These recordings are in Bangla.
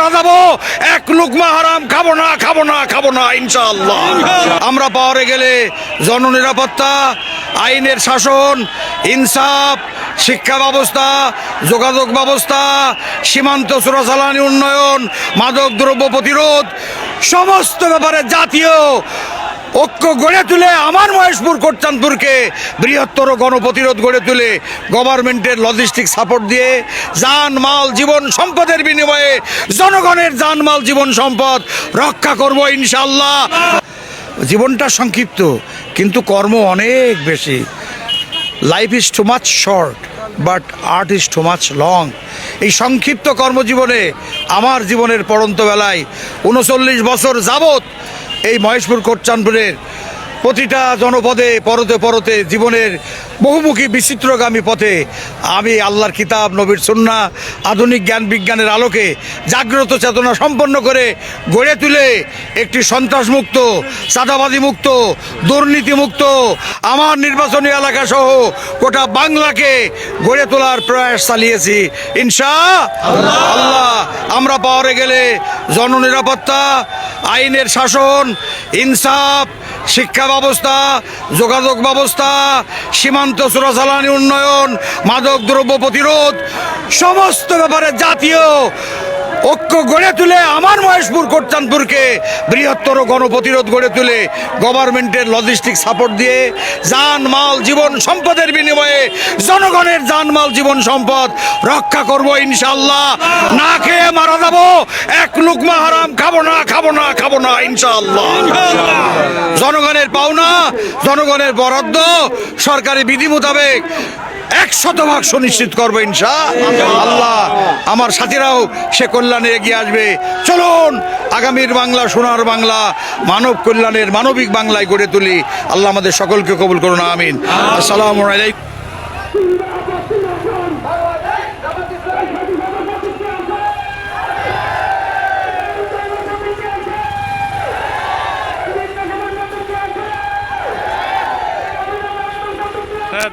মারা যাবো, এক লুকমা হারাম খাবো না, খাবো না, খাবো না ইনশাআল্লাহ। আমরা পাওয়ারে গেলে জননিরাপত্তা, আইনের শাসন, ইনসাফ, শিক্ষা ব্যবস্থা, যোগাযোগ ব্যবস্থা, সীমান্ত চোরাচালানি উন্নয়ন, মাদক দ্রব্য প্রতিরোধ, সমস্ত ব্যাপারে জাতীয় ঐক্য গড়ে তুলে আমার মহেশপুর কোটচাঁদপুরকে বৃহত্তর গণপ্রতিরোধ গড়ে তুলে গভর্নমেন্টের লজিস্টিক সাপোর্ট দিয়ে যান মাল জীবন সম্পদের বিনিময়ে জনগণের যান মাল জীবন সম্পদ রক্ষা করব ইনশাল্লাহ। জীবনটা সংক্ষিপ্ত কিন্তু কর্ম অনেক বেশি। Life is too much short but art is too much long. এই সংক্ষিপ্ত কর্মজীবনে আমার জীবনের পড়ন্ত বেলায় ৩৯ বছর যাবৎ এই মহেশপুর কোটচাঁদপুরের প্রতিটা জনপদে পরতে পরতে জীবনের বহুমুখী বিচিত্রগামী পথে আমি আল্লাহর কিতাব, নবীর সুন্নাহ, আধুনিক জ্ঞান বিজ্ঞানের আলোকে জাগ্রত চেতনা সম্পন্ন করে গড়ে তুলে একটি সন্ত্রাসমুক্ত, চাঁদাবাজিমুক্ত, দুর্নীতিমুক্ত আমার নির্বাচনী এলাকা সহ গোটা বাংলাকে গড়ে তোলার প্রয়াস চালিয়েছি ইনশাআল্লাহ। আমরা পাওয়ারে গেলে জননিরাপত্তা, আইনের শাসন, ইনসাফ, শিক্ষা ব্যবস্থা, যোগাযোগ ব্যবস্থা, সীমান্ত চোরাচালানি উন্নয়ন, মাদক দ্রব্য প্রতিরোধ, সমস্ত ব্যাপারে জাতীয় ঐক্য গড়ে তুলে আমার মহেশপুর কোটচাঁদপুরকে বৃহত্তর গণপ্রতিরোধ গড়ে তুলে গভর্নমেন্টের লজিস্টিক সাপোর্ট দিয়ে যান মাল জীবন সম্পদের বিনিময়ে জনগণের যান মাল জীবন সম্পদ রক্ষা করব ইনশাআল্লাহ। না খেয়ে মারা যাবো, এক লুকমা হারাম খাবো না, খাবো না, খাবো না ইনশাআল্লাহ। জনগণের পাওনা, জনগণের বরাদ্দ সরকারি বিধি মোতাবেক 100% সুনিশ্চিত করবো ইনশাআল্লাহ। আমার সাথীরাও সে কল্যাণে এগিয়ে আসবে। চলুন আগামীর বাংলা, সোনার বাংলা, মানব কল্যাণের মানবিক বাংলায় গড়ে তুলি। আল্লাহ আমাদের সকলকে কবুল করুন, আমিন। আসসালামু আলাইকুম।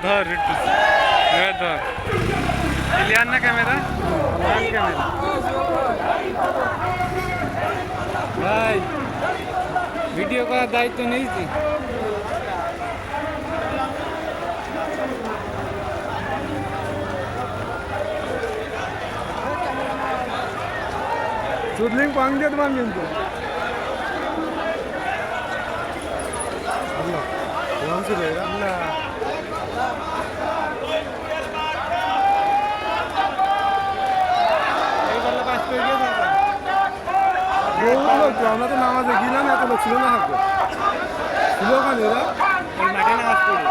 ধর একটু ধর ক্লিয়ার না ক্যামেরা ভাই, ভিডিও করার দায়িত্ব নিয়েছি। শুধলিং পাং দিয়ে দেবেন কিন্তু না আমরা তো নামাজে গেলাম, এত লোক ছিল না, ছিল ওখানে মাঠে নামাজ পড়ি।